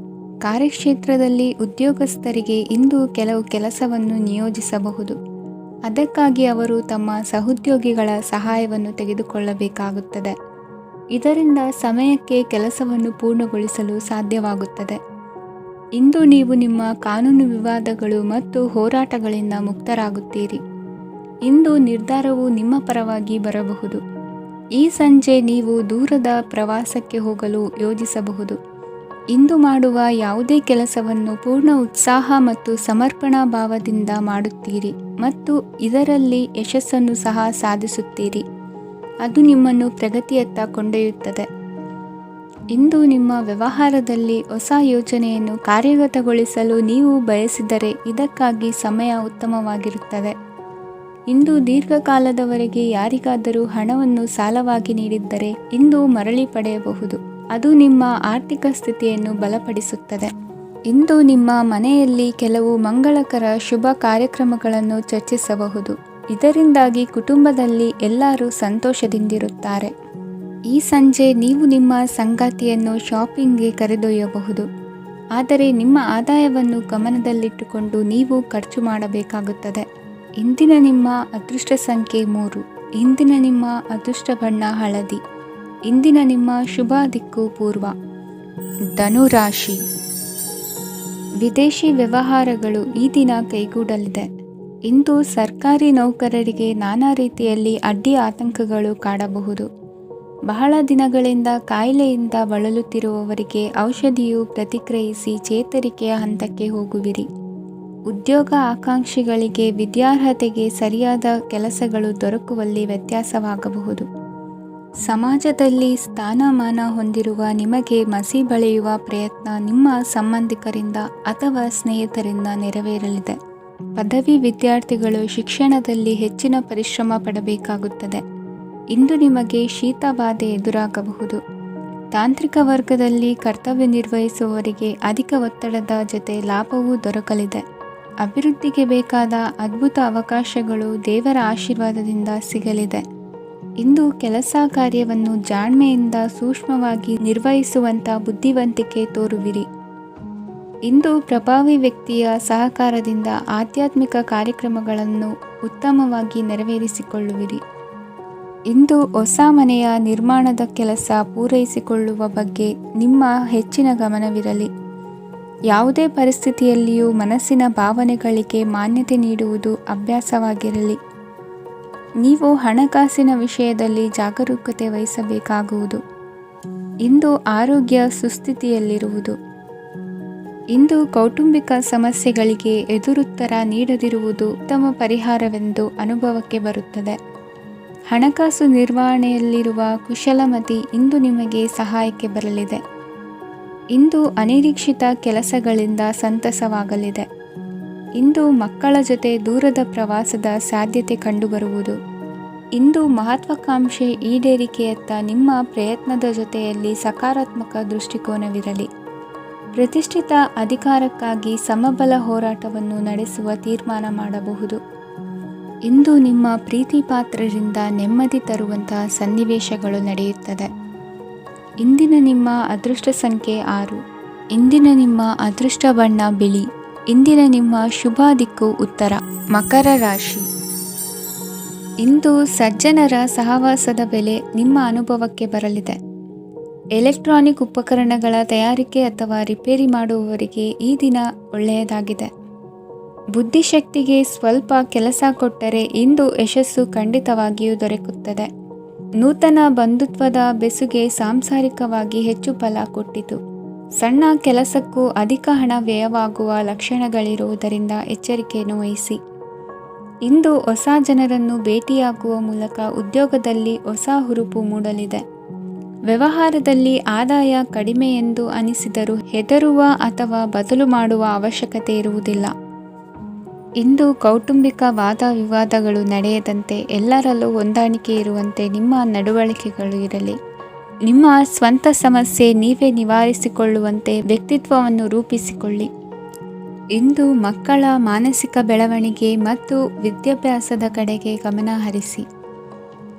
ಕಾರ್ಯಕ್ಷೇತ್ರದಲ್ಲಿ ಉದ್ಯೋಗಸ್ಥರಿಗೆ ಇಂದು ಕೆಲವು ಕೆಲಸವನ್ನು ನಿಯೋಜಿಸಬಹುದು. ಅದಕ್ಕಾಗಿ ಅವರು ತಮ್ಮ ಸಹೋದ್ಯೋಗಿಗಳ ಸಹಾಯವನ್ನು ತೆಗೆದುಕೊಳ್ಳಬೇಕಾಗುತ್ತದೆ. ಇದರಿಂದ ಸಮಯಕ್ಕೆ ಕೆಲಸವನ್ನು ಪೂರ್ಣಗೊಳಿಸಲು ಸಾಧ್ಯವಾಗುತ್ತದೆ. ಇಂದು ನೀವು ನಿಮ್ಮ ಕಾನೂನು ವಿವಾದಗಳು ಮತ್ತು ಹೋರಾಟಗಳಿಂದ ಮುಕ್ತರಾಗುತ್ತೀರಿ. ಇಂದು ನಿರ್ಧಾರವು ನಿಮ್ಮ ಪರವಾಗಿ ಬರಬಹುದು. ಈ ಸಂಜೆ ನೀವು ದೂರದ ಪ್ರವಾಸಕ್ಕೆ ಹೋಗಲು ಯೋಜಿಸಬಹುದು. ಇಂದು ಮಾಡುವ ಯಾವುದೇ ಕೆಲಸವನ್ನು ಪೂರ್ಣ ಉತ್ಸಾಹ ಮತ್ತು ಸಮರ್ಪಣಾ ಭಾವದಿಂದ ಮಾಡುತ್ತೀರಿ ಮತ್ತು ಇದರಲ್ಲಿ ಯಶಸ್ಸನ್ನು ಸಹ ಸಾಧಿಸುತ್ತೀರಿ. ಅದು ನಿಮ್ಮನ್ನು ಪ್ರಗತಿಯತ್ತ ಕೊಂಡೊಯ್ಯುತ್ತದೆ. ಇಂದು ನಿಮ್ಮ ವ್ಯವಹಾರದಲ್ಲಿ ಹೊಸ ಯೋಜನೆಯನ್ನು ಕಾರ್ಯಗತಗೊಳಿಸಲು ನೀವು ಬಯಸಿದರೆ ಇದಕ್ಕಾಗಿ ಸಮಯ ಉತ್ತಮವಾಗಿರುತ್ತದೆ. ಇಂದು ದೀರ್ಘಕಾಲದವರೆಗೆ ಯಾರಿಗಾದರೂ ಹಣವನ್ನು ಸಾಲವಾಗಿ ನೀಡಿದ್ದರೆ ಇಂದು ಮರಳಿ ಪಡೆಯಬಹುದು. ಅದು ನಿಮ್ಮ ಆರ್ಥಿಕ ಸ್ಥಿತಿಯನ್ನು ಬಲಪಡಿಸುತ್ತದೆ. ಇಂದು ನಿಮ್ಮ ಮನೆಯಲ್ಲಿ ಕೆಲವು ಮಂಗಳಕರ ಶುಭ ಕಾರ್ಯಕ್ರಮಗಳನ್ನು ಚರ್ಚಿಸಬಹುದು. ಇದರಿಂದಾಗಿ ಕುಟುಂಬದಲ್ಲಿ ಎಲ್ಲರೂ ಸಂತೋಷದಿಂದಿರುತ್ತಾರೆ. ಈ ಸಂಜೆ ನೀವು ನಿಮ್ಮ ಸಂಗಾತಿಯನ್ನು ಶಾಪಿಂಗ್ಗೆ ಕರೆದೊಯ್ಯಬಹುದು. ಆದರೆ ನಿಮ್ಮ ಆದಾಯವನ್ನು ಗಮನದಲ್ಲಿಟ್ಟುಕೊಂಡು ನೀವು ಖರ್ಚು ಮಾಡಬೇಕಾಗುತ್ತದೆ. ಇಂದಿನ ನಿಮ್ಮ ಅದೃಷ್ಟ ಸಂಖ್ಯೆ 3. ಇಂದಿನ ನಿಮ್ಮ ಅದೃಷ್ಟ ಬಣ್ಣ ಹಳದಿ. ಇಂದಿನ ನಿಮ್ಮ ಶುಭ ದಿಕ್ಕು ಪೂರ್ವ. ಧನುರಾಶಿ. ವಿದೇಶಿ ವ್ಯವಹಾರಗಳು ಈ ದಿನ ಕೈಗೂಡಲಿದೆ. ಇಂದು ಸರ್ಕಾರಿ ನೌಕರರಿಗೆ ನಾನಾ ರೀತಿಯಲ್ಲಿ ಅಡ್ಡಿ ಆತಂಕಗಳು ಕಾಡಬಹುದು. ಬಹಳ ದಿನಗಳಿಂದ ಕಾಯಿಲೆಯಿಂದ ಬಳಲುತ್ತಿರುವವರಿಗೆ ಔಷಧಿಯು ಪ್ರತಿಕ್ರಿಯಿಸಿ ಚೇತರಿಕೆಯ ಹಂತಕ್ಕೆ ಹೋಗುವಿರಿ. ಉದ್ಯೋಗ ಆಕಾಂಕ್ಷಿಗಳಿಗೆ ವಿದ್ಯಾರ್ಹತೆಗೆ ಸರಿಯಾದ ಕೆಲಸಗಳು ದೊರಕುವಲ್ಲಿ ವ್ಯತ್ಯಾಸವಾಗಬಹುದು. ಸಮಾಜದಲ್ಲಿ ಸ್ಥಾನಮಾನ ಹೊಂದಿರುವ ನಿಮಗೆ ಮಸಿ ಬಳಿಯುವ ಪ್ರಯತ್ನ ನಿಮ್ಮ ಸಂಬಂಧಿಕರಿಂದ ಅಥವಾ ಸ್ನೇಹಿತರಿಂದ ನೆರವೇರಲಿದೆ. ಪದವಿ ವಿದ್ಯಾರ್ಥಿಗಳು ಶಿಕ್ಷಣದಲ್ಲಿ ಹೆಚ್ಚಿನ ಪರಿಶ್ರಮ ಪಡಬೇಕಾಗುತ್ತದೆ. ಇಂದು ನಿಮಗೆ ಶೀತ ಬಾಧೆ ಎದುರಾಗಬಹುದು. ತಾಂತ್ರಿಕ ವರ್ಗದಲ್ಲಿ ಕರ್ತವ್ಯ ನಿರ್ವಹಿಸುವವರಿಗೆ ಅಧಿಕ ಒತ್ತಡದ ಜೊತೆ ಲಾಭವೂ ದೊರಕಲಿದೆ. ಅಭಿವೃದ್ಧಿಗೆ ಬೇಕಾದ ಅದ್ಭುತ ಅವಕಾಶಗಳು ದೇವರ ಆಶೀರ್ವಾದದಿಂದ ಸಿಗಲಿದೆ. ಇಂದು ಕೆಲಸ ಕಾರ್ಯವನ್ನು ಜಾಣ್ಮೆಯಿಂದ ಸೂಕ್ಷ್ಮವಾಗಿ ನಿರ್ವಹಿಸುವಂಥ ಬುದ್ಧಿವಂತಿಕೆ ತೋರುವಿರಿ. ಇಂದು ಪ್ರಭಾವಿ ವ್ಯಕ್ತಿಯ ಸಹಕಾರದಿಂದ ಆಧ್ಯಾತ್ಮಿಕ ಕಾರ್ಯಕ್ರಮಗಳನ್ನು ಉತ್ತಮವಾಗಿ ನೆರವೇರಿಸಿಕೊಳ್ಳುವಿರಿ. ಇಂದು ಹೊಸ ಮನೆಯ ನಿರ್ಮಾಣದ ಕೆಲಸ ಪೂರೈಸಿಕೊಳ್ಳುವ ಬಗ್ಗೆ ನಿಮ್ಮ ಹೆಚ್ಚಿನ ಗಮನವಿರಲಿ. ಯಾವುದೇ ಪರಿಸ್ಥಿತಿಯಲ್ಲಿಯೂ ಮನಸ್ಸಿನ ಭಾವನೆಗಳಿಗೆ ಮಾನ್ಯತೆ ನೀಡುವುದು ಅಭ್ಯಾಸವಾಗಿರಲಿ. ನೀವು ಹಣಕಾಸಿನ ವಿಷಯದಲ್ಲಿ ಜಾಗರೂಕತೆ ವಹಿಸಬೇಕಾಗುವುದು. ಇಂದು ಆರೋಗ್ಯ ಸುಸ್ಥಿತಿಯಲ್ಲಿರುವುದು. ಇಂದು ಕೌಟುಂಬಿಕ ಸಮಸ್ಯೆಗಳಿಗೆ ಎದುರುತ್ತರ ನೀಡದಿರುವುದು ಉತ್ತಮ ಪರಿಹಾರವೆಂದು ಅನುಭವಕ್ಕೆ ಬರುತ್ತದೆ. ಹಣಕಾಸು ನಿರ್ವಹಣೆಯಲ್ಲಿರುವ ಕುಶಲಮತಿ ಇಂದು ನಿಮಗೆ ಸಹಾಯಕ್ಕೆ ಬರಲಿದೆ. ಇಂದು ಅನಿರೀಕ್ಷಿತ ಕೆಲಸಗಳಿಂದ ಸಂತಸವಾಗಲಿದೆ. ಇಂದು ಮಕ್ಕಳ ಜೊತೆ ದೂರದ ಪ್ರವಾಸದ ಸಾಧ್ಯತೆ ಕಂಡುಬರುವುದು. ಇಂದು ಮಹತ್ವಾಕಾಂಕ್ಷೆ ಈಡೇರಿಕೆಯತ್ತ ನಿಮ್ಮ ಪ್ರಯತ್ನದ ಜೊತೆಯಲ್ಲಿ ಸಕಾರಾತ್ಮಕ ದೃಷ್ಟಿಕೋನವಿರಲಿ. ಪ್ರತಿಷ್ಠಿತ ಅಧಿಕಾರಕ್ಕಾಗಿ ಸಮಬಲ ಹೋರಾಟವನ್ನು ನಡೆಸುವ ತೀರ್ಮಾನ ಮಾಡಬಹುದು. ಇಂದು ನಿಮ್ಮ ಪ್ರೀತಿ ಪಾತ್ರರಿಂದ ನೆಮ್ಮದಿ ತರುವಂತಹ ಸನ್ನಿವೇಶಗಳು ನಡೆಯುತ್ತದೆ. ಇಂದಿನ ನಿಮ್ಮ ಅದೃಷ್ಟ ಸಂಖ್ಯೆ 6. ಇಂದಿನ ನಿಮ್ಮ ಅದೃಷ್ಟ ಬಣ್ಣ ಬಿಳಿ. ಇಂದಿನ ನಿಮ್ಮ ಶುಭ ದಿಕ್ಕು ಉತ್ತರ. ಮಕರ ರಾಶಿ. ಇಂದು ಸಜ್ಜನರ ಸಹವಾಸದ ಬೆಲೆ ನಿಮ್ಮ ಅನುಭವಕ್ಕೆ ಬರಲಿದೆ. ಎಲೆಕ್ಟ್ರಾನಿಕ್ ಉಪಕರಣಗಳ ತಯಾರಿಕೆ ಅಥವಾ ರಿಪೇರಿ ಮಾಡುವವರಿಗೆ ಈ ದಿನ ಒಳ್ಳೆಯದಾಗಿದೆ. ಬುದ್ಧಿಶಕ್ತಿಗೆ ಸ್ವಲ್ಪ ಕೆಲಸ ಕೊಟ್ಟರೆ ಇಂದು ಯಶಸ್ಸು ಖಂಡಿತವಾಗಿಯೂ ದೊರಕುತ್ತದೆ. ನೂತನ ಬಂಧುತ್ವದ ಬೆಸುಗೆ ಸಾಂಸಾರಿಕವಾಗಿ ಹೆಚ್ಚು ಫಲ ಕೊಟ್ಟಿತು. ಸಣ್ಣ ಕೆಲಸಕ್ಕೂ ಅಧಿಕ ಹಣ ವ್ಯಯವಾಗುವ ಲಕ್ಷಣಗಳಿರುವುದರಿಂದ ಎಚ್ಚರಿಕೆಯನ್ನು ವಹಿಸಿ. ಇಂದು ಹೊಸ ಜನರನ್ನು ಭೇಟಿಯಾಗುವ ಮೂಲಕ ಉದ್ಯೋಗದಲ್ಲಿ ಹೊಸ ಹುರುಪು ಮೂಡಲಿದೆ. ವ್ಯವಹಾರದಲ್ಲಿ ಆದಾಯ ಕಡಿಮೆ ಎಂದು ಅನಿಸಿದರೂ ಹೆದರುವ ಅಥವಾ ಬದಲು ಮಾಡುವ ಅವಶ್ಯಕತೆ ಇರುವುದಿಲ್ಲ. ಇಂದು ಕೌಟುಂಬಿಕ ವಾದ ವಿವಾದಗಳು ನಡೆಯದಂತೆ ಎಲ್ಲರಲ್ಲೂ ಹೊಂದಾಣಿಕೆ ಇರುವಂತೆ ನಿಮ್ಮ ನಡವಳಿಕೆಗಳು ಇರಲಿ. ನಿಮ್ಮ ಸ್ವಂತ ಸಮಸ್ಯೆ ನೀವೇ ನಿವಾರಿಸಿಕೊಳ್ಳುವಂತೆ ವ್ಯಕ್ತಿತ್ವವನ್ನು ರೂಪಿಸಿಕೊಳ್ಳಿ. ಇಂದು ಮಕ್ಕಳ ಮಾನಸಿಕ ಬೆಳವಣಿಗೆ ಮತ್ತು ವಿದ್ಯಾಭ್ಯಾಸದ ಕಡೆಗೆ ಗಮನ ಹರಿಸಿ.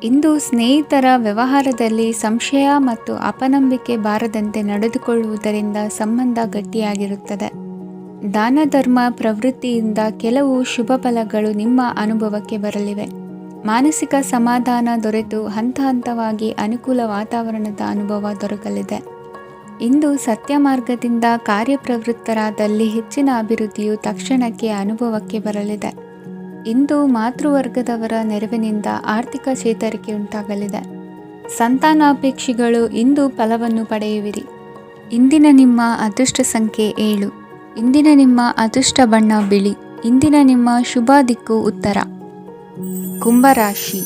ಇಂದು ಸ್ನೇಹಿತರ ವ್ಯವಹಾರದಲ್ಲಿ ಸಂಶಯ ಮತ್ತು ಅಪನಂಬಿಕೆ ಬಾರದಂತೆ ನಡೆದುಕೊಳ್ಳುವುದರಿಂದ ಸಂಬಂಧ ಗಟ್ಟಿಯಾಗಿರುತ್ತದೆ. ದಾನ ಧರ್ಮ ಪ್ರವೃತ್ತಿಯಿಂದ ಕೆಲವು ಶುಭ ಫಲಗಳು ನಿಮ್ಮ ಅನುಭವಕ್ಕೆ ಬರಲಿವೆ. ಮಾನಸಿಕ ಸಮಾಧಾನ ದೊರೆತು ಹಂತ ಹಂತವಾಗಿ ಅನುಕೂಲ ವಾತಾವರಣದ ಅನುಭವ ದೊರಕಲಿದೆ. ಇಂದು ಸತ್ಯ ಮಾರ್ಗದಿಂದ ಕಾರ್ಯಪ್ರವೃತ್ತರಾದಲ್ಲಿ ಹೆಚ್ಚಿನ ಅಭಿವೃದ್ಧಿಯು ತಕ್ಷಣಕ್ಕೆ ಅನುಭವಕ್ಕೆ ಬರಲಿದೆ. ಇಂದು ಮಾತೃವರ್ಗದವರ ನೆರವಿನಿಂದ ಆರ್ಥಿಕ ಚೇತರಿಕೆ ಉಂಟಾಗಲಿದೆ. ಸಂತಾನಾಪೇಕ್ಷಿಗಳು ಇಂದು ಫಲವನ್ನು ಪಡೆಯುವಿರಿ. ಇಂದಿನ ನಿಮ್ಮ ಅದೃಷ್ಟ ಸಂಖ್ಯೆ 7. ಇಂದಿನ ನಿಮ್ಮ ಅದೃಷ್ಟ ಬಣ್ಣ ಬಿಳಿ. ಇಂದಿನ ನಿಮ್ಮ ಶುಭ ದಿಕ್ಕು ಉತ್ತರ. ಕುಂಭರಾಶಿ.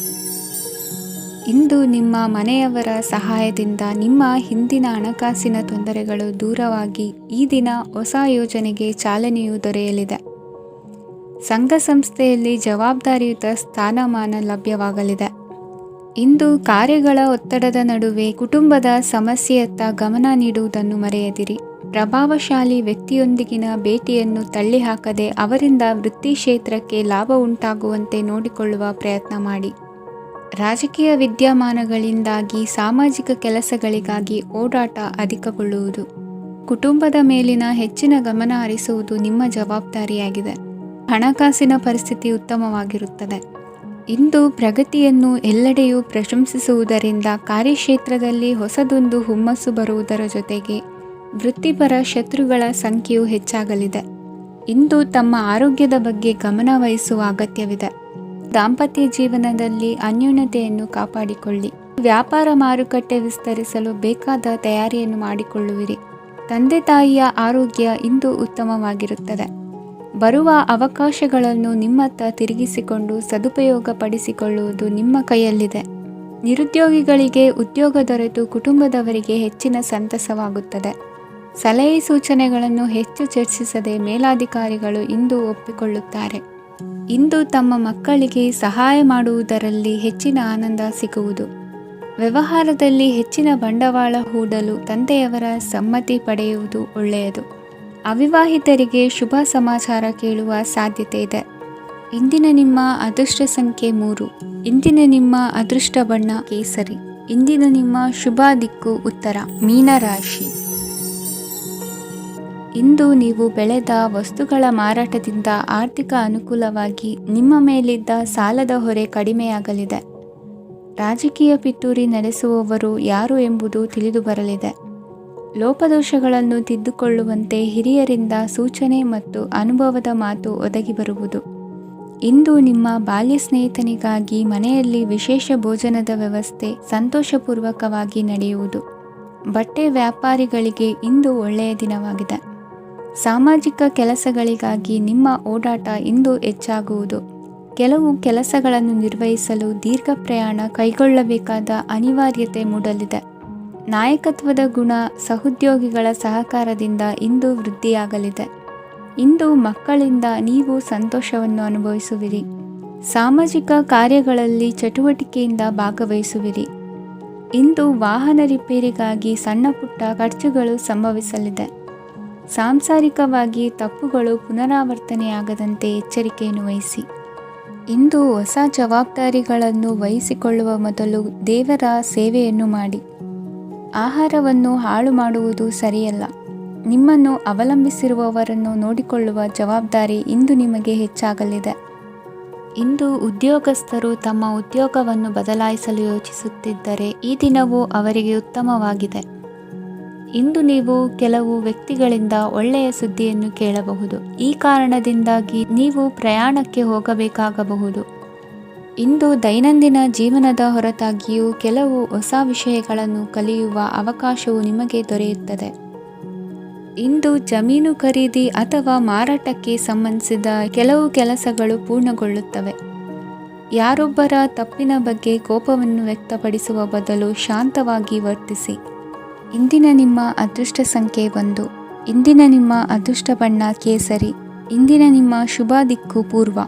ಇಂದು ನಿಮ್ಮ ಮನೆಯವರ ಸಹಾಯದಿಂದ ನಿಮ್ಮ ಹಿಂದಿನ ಹಣಕಾಸಿನ ತೊಂದರೆಗಳು ದೂರವಾಗಿ ಈ ದಿನ ಹೊಸ ಯೋಜನೆಗೆ ಚಾಲನೆಯು ದೊರೆಯಲಿದೆ. ಸಂಘ ಸಂಸ್ಥೆಯಲ್ಲಿ ಜವಾಬ್ದಾರಿಯುತ ಸ್ಥಾನಮಾನ ಲಭ್ಯವಾಗಲಿದೆ. ಇಂದು ಕಾರ್ಯಗಳ ಒತ್ತಡದ ನಡುವೆ ಕುಟುಂಬದ ಸಮಸ್ಯೆಯತ್ತ ಗಮನ ನೀಡುವುದನ್ನು ಮರೆಯದಿರಿ. ಪ್ರಭಾವಶಾಲಿ ವ್ಯಕ್ತಿಯೊಂದಿಗಿನ ಭೇಟಿಯನ್ನು ತಳ್ಳಿಹಾಕದೆ ಅವರಿಂದ ವೃತ್ತಿ ಕ್ಷೇತ್ರಕ್ಕೆ ಲಾಭ ಉಂಟಾಗುವಂತೆ ನೋಡಿಕೊಳ್ಳುವ ಪ್ರಯತ್ನ ಮಾಡಿ. ರಾಜಕೀಯ ವಿದ್ಯಮಾನಗಳಿಂದಾಗಿ ಸಾಮಾಜಿಕ ಕೆಲಸಗಳಿಗಾಗಿ ಓಡಾಟ ಅಧಿಕಗೊಳ್ಳುವುದು. ಕುಟುಂಬದ ಮೇಲಿನ ಹೆಚ್ಚಿನ ಗಮನ ಹರಿಸುವುದು ನಿಮ್ಮ ಜವಾಬ್ದಾರಿಯಾಗಿದೆ. ಹಣಕಾಸಿನ ಪರಿಸ್ಥಿತಿ ಉತ್ತಮವಾಗಿರುತ್ತದೆ. ಇಂದು ಪ್ರಗತಿಯನ್ನು ಎಲ್ಲೆಡೆಯೂ ಪ್ರಶಂಸಿಸುವುದರಿಂದ ಕಾರ್ಯಕ್ಷೇತ್ರದಲ್ಲಿ ಹೊಸದೊಂದು ಹುಮ್ಮಸ್ಸು ಬರುವುದರ ಜೊತೆಗೆ ವೃತ್ತಿಪರ ಶತ್ರುಗಳ ಸಂಖ್ಯೆಯು ಹೆಚ್ಚಾಗಲಿದೆ. ಇಂದು ತಮ್ಮ ಆರೋಗ್ಯದ ಬಗ್ಗೆ ಗಮನ ವಹಿಸುವ ಅಗತ್ಯವಿದೆ. ದಾಂಪತ್ಯ ಜೀವನದಲ್ಲಿ ಅನ್ಯೋನ್ಯತೆಯನ್ನು ಕಾಪಾಡಿಕೊಳ್ಳಿ. ವ್ಯಾಪಾರ ಮಾರುಕಟ್ಟೆ ವಿಸ್ತರಿಸಲು ಬೇಕಾದ ತಯಾರಿಯನ್ನು ಮಾಡಿಕೊಳ್ಳುವಿರಿ. ತಂದೆ ತಾಯಿಯ ಆರೋಗ್ಯ ಇಂದು ಉತ್ತಮವಾಗಿರುತ್ತದೆ. ಬರುವ ಅವಕಾಶಗಳನ್ನು ನಿಮ್ಮತ್ತ ತಿರುಗಿಸಿಕೊಂಡು ಸದುಪಯೋಗಪಡಿಸಿಕೊಳ್ಳುವುದು ನಿಮ್ಮ ಕೈಯಲ್ಲಿದೆ. ನಿರುದ್ಯೋಗಿಗಳಿಗೆ ಉದ್ಯೋಗ ದೊರೆತು ಕುಟುಂಬದವರಿಗೆ ಹೆಚ್ಚಿನ ಸಂತಸವಾಗುತ್ತದೆ. ಸಲಹೆ ಸೂಚನೆಗಳನ್ನು ಹೆಚ್ಚು ಚರ್ಚಿಸದೆ ಮೇಲಾಧಿಕಾರಿಗಳು ಇಂದು ಒಪ್ಪಿಕೊಳ್ಳುತ್ತಾರೆ. ಇಂದು ತಮ್ಮ ಮಕ್ಕಳಿಗೆ ಸಹಾಯ ಮಾಡುವುದರಲ್ಲಿ ಹೆಚ್ಚಿನ ಆನಂದ ಸಿಗುವುದು. ವ್ಯವಹಾರದಲ್ಲಿ ಹೆಚ್ಚಿನ ಬಂಡವಾಳ ಹೂಡಲು ತಂದೆಯವರ ಸಮ್ಮತಿ ಪಡೆಯುವುದು ಒಳ್ಳೆಯದು. ಅವಿವಾಹಿತರಿಗೆ ಶುಭ ಸಮಾಚಾರ ಕೇಳುವ ಸಾಧ್ಯತೆ ಇದೆ. ಇಂದಿನ ನಿಮ್ಮ ಅದೃಷ್ಟ ಸಂಖ್ಯೆ 3. ಇಂದಿನ ನಿಮ್ಮ ಅದೃಷ್ಟ ಬಣ್ಣ ಕೇಸರಿ. ಇಂದಿನ ನಿಮ್ಮ ಶುಭ ದಿಕ್ಕು ಉತ್ತರ. ಮೀನರಾಶಿ. ಇಂದು ನೀವು ಬೆಳೆದ ವಸ್ತುಗಳ ಮಾರಾಟದಿಂದ ಆರ್ಥಿಕ ಅನುಕೂಲವಾಗಿ ನಿಮ್ಮ ಮೇಲಿದ್ದ ಸಾಲದ ಹೊರೆ ಕಡಿಮೆಯಾಗಲಿದೆ. ರಾಜಕೀಯ ಪಿತೂರಿ ನಡೆಸುವವರು ಯಾರು ಎಂಬುದು ತಿಳಿದು ಬರಲಿದೆ. ಲೋಪದೋಷಗಳನ್ನು ತಿದ್ದುಕೊಳ್ಳುವಂತೆ ಹಿರಿಯರಿಂದ ಸೂಚನೆ ಮತ್ತು ಅನುಭವದ ಮಾತು ಒದಗಿ ಬರುವುದು. ಇಂದು ನಿಮ್ಮ ಬಾಲ್ಯ ಸ್ನೇಹಿತನಿಗಾಗಿ ಮನೆಯಲ್ಲಿ ವಿಶೇಷ ಭೋಜನದ ವ್ಯವಸ್ಥೆ ಸಂತೋಷಪೂರ್ವಕವಾಗಿ ನಡೆಯುವುದು. ಬಟ್ಟೆ ವ್ಯಾಪಾರಿಗಳಿಗೆ ಇಂದು ಒಳ್ಳೆಯ ದಿನವಾಗಿದೆ. ಸಾಮಾಜಿಕ ಕೆಲಸಗಳಿಗಾಗಿ ನಿಮ್ಮ ಓಡಾಟ ಇಂದು ಹೆಚ್ಚಾಗುವುದು. ಕೆಲವು ಕೆಲಸಗಳನ್ನು ನಿರ್ವಹಿಸಲು ದೀರ್ಘ ಪ್ರಯಾಣ ಕೈಗೊಳ್ಳಬೇಕಾದ ಅನಿವಾರ್ಯತೆ ಮೂಡಲಿದೆ. ನಾಯಕತ್ವದ ಗುಣ ಸಹೋದ್ಯೋಗಿಗಳ ಸಹಕಾರದಿಂದ ಇಂದು ವೃದ್ಧಿಯಾಗಲಿದೆ. ಇಂದು ಮಕ್ಕಳಿಂದ ನೀವು ಸಂತೋಷವನ್ನು ಅನುಭವಿಸುವಿರಿ. ಸಾಮಾಜಿಕ ಕಾರ್ಯಗಳಲ್ಲಿ ಚಟುವಟಿಕೆಯಿಂದ ಭಾಗವಹಿಸುವಿರಿ. ಇಂದು ವಾಹನ ರಿಪೇರಿಗಾಗಿ ಸಣ್ಣ ಪುಟ್ಟ ಖರ್ಚುಗಳು ಸಂಭವಿಸಲಿದೆ. ಸಾಂಸಾರಿಕವಾಗಿ ತಪ್ಪುಗಳು ಪುನರಾವರ್ತನೆಯಾಗದಂತೆ ಎಚ್ಚರಿಕೆಯನ್ನು ವಹಿಸಿ. ಇಂದು ಹೊಸ ಜವಾಬ್ದಾರಿಗಳನ್ನು ವಹಿಸಿಕೊಳ್ಳುವ ಮೊದಲು ದೇವರ ಸೇವೆಯನ್ನು ಮಾಡಿ. ಆಹಾರವನ್ನು ಹಾಳು ಮಾಡುವುದು ಸರಿಯಲ್ಲ. ನಿಮ್ಮನ್ನು ಅವಲಂಬಿಸಿರುವವರನ್ನು ನೋಡಿಕೊಳ್ಳುವ ಜವಾಬ್ದಾರಿ ಇಂದು ನಿಮಗೆ ಹೆಚ್ಚಾಗಲಿದೆ. ಇಂದು ಉದ್ಯೋಗಸ್ಥರು ತಮ್ಮ ಉದ್ಯೋಗವನ್ನು ಬದಲಾಯಿಸಲು ಯೋಚಿಸುತ್ತಿದ್ದರೆ ಈ ದಿನವೂ ಅವರಿಗೆ ಉತ್ತಮವಾಗಿದೆ. ಇಂದು ನೀವು ಕೆಲವು ವ್ಯಕ್ತಿಗಳಿಂದ ಒಳ್ಳೆಯ ಸುದ್ದಿಯನ್ನು ಕೇಳಬಹುದು. ಈ ಕಾರಣದಿಂದಾಗಿ ನೀವು ಪ್ರಯಾಣಕ್ಕೆ ಹೋಗಬೇಕಾಗಬಹುದು. ಇಂದು ದೈನಂದಿನ ಜೀವನದ ಹೊರತಾಗಿಯೂ ಕೆಲವು ಹೊಸ ವಿಷಯಗಳನ್ನು ಕಲಿಯುವ ಅವಕಾಶವು ನಿಮಗೆ ದೊರೆಯುತ್ತದೆ. ಇಂದು ಜಮೀನು ಖರೀದಿ ಅಥವಾ ಮಾರಾಟಕ್ಕೆ ಸಂಬಂಧಿಸಿದ ಕೆಲವು ಕೆಲಸಗಳು ಪೂರ್ಣಗೊಳ್ಳುತ್ತವೆ. ಯಾರೊಬ್ಬರ ತಪ್ಪಿನ ಬಗ್ಗೆ ಕೋಪವನ್ನು ವ್ಯಕ್ತಪಡಿಸುವ ಬದಲು ಶಾಂತವಾಗಿ ವರ್ತಿಸಿ. ಇಂದಿನ ನಿಮ್ಮ ಅದೃಷ್ಟ ಸಂಖ್ಯೆ 1. ಇಂದಿನ ನಿಮ್ಮ ಅದೃಷ್ಟ ಬಣ್ಣ ಕೇಸರಿ. ಇಂದಿನ ನಿಮ್ಮ ಶುಭ ದಿಕ್ಕು ಪೂರ್ವ.